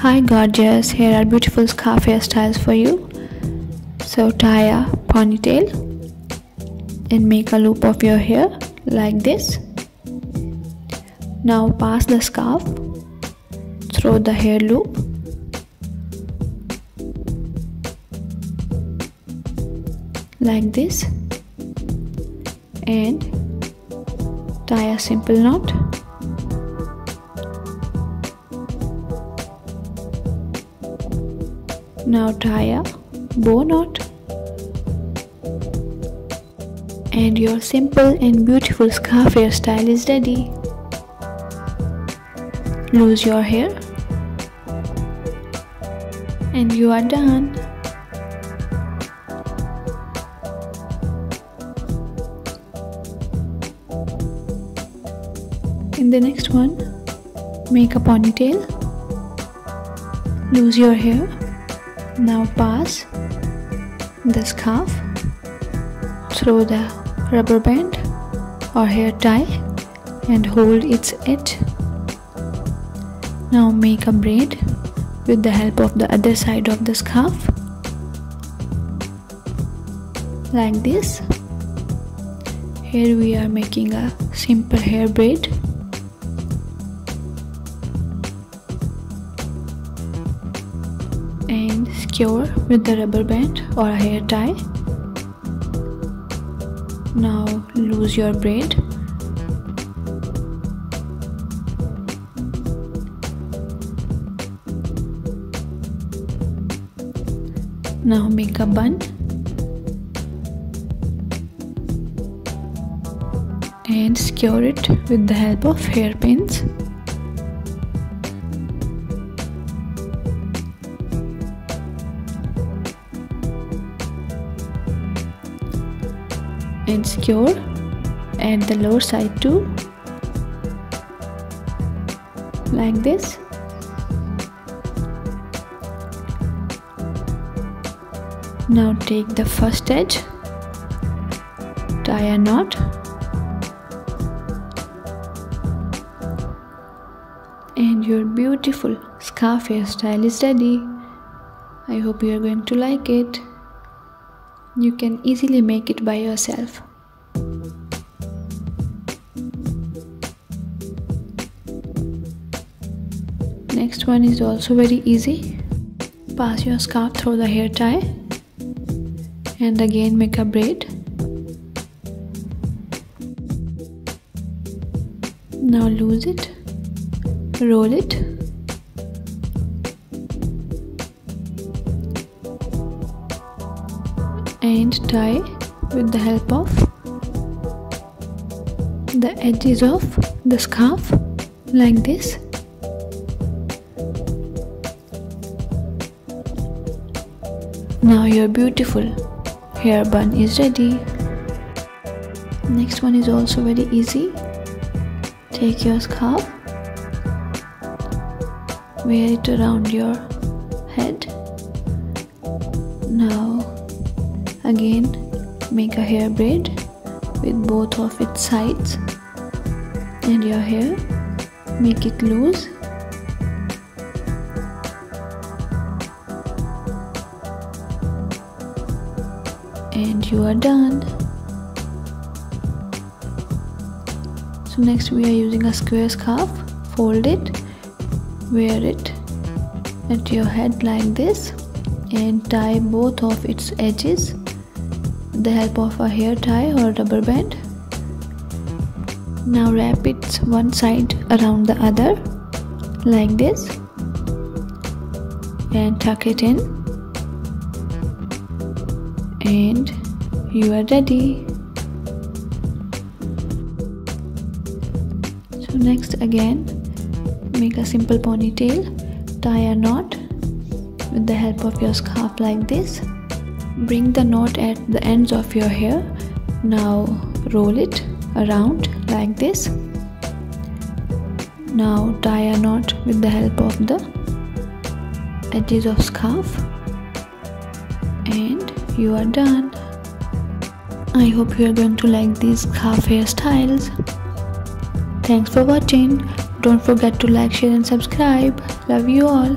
Hi gorgeous, here are beautiful scarf hairstyles for you. So tie a ponytail and make a loop of your hair like this. Now pass the scarf through the hair loop. Like this, and tie a simple knot. Now tie a bow knot, and your simple and beautiful scarf hairstyle is ready. Loose your hair and you are done. In the next one, make a ponytail. Loose your hair. Now pass the scarf through the rubber band or hair tie and hold its edge. Now make a braid with the help of the other side of the scarf, like this. Here we are making a simple hair braid. And secure with the rubber band or a hair tie. Now loose your braid. Now make a bun and secure it with the help of hairpins. And secure at the lower side too, like this. Now take the first edge, tie a knot, and your beautiful scarf hairstyle is ready. I hope you are going to like it. You can easily make it by yourself. Next one is also very easy. Pass your scarf through the hair tie and again make a braid. Now loose it, roll it, and tie with the help of the edges of the scarf, like this. Now your beautiful hair bun is ready. Next one is also very easy. Take your scarf, wear it around your head. Now again make a hair braid with both of its sides, and your hair, make it loose. And you are done. So next we are using a square scarf. Fold it, wear it at your head like this, and tie both of its edges with the help of a hair tie or rubber band. Now wrap it one side around the other like this and tuck it in, and you are ready. So next again make a simple ponytail, tie a knot with the help of your scarf like this. Bring the knot at the ends of your hair. Now roll it around like this. Now tie a knot with the help of the edges of scarf, and you are done. I hope you are going to like these scarf hairstyles. Thanks for watching. Don't forget to like, share and subscribe. Love you all.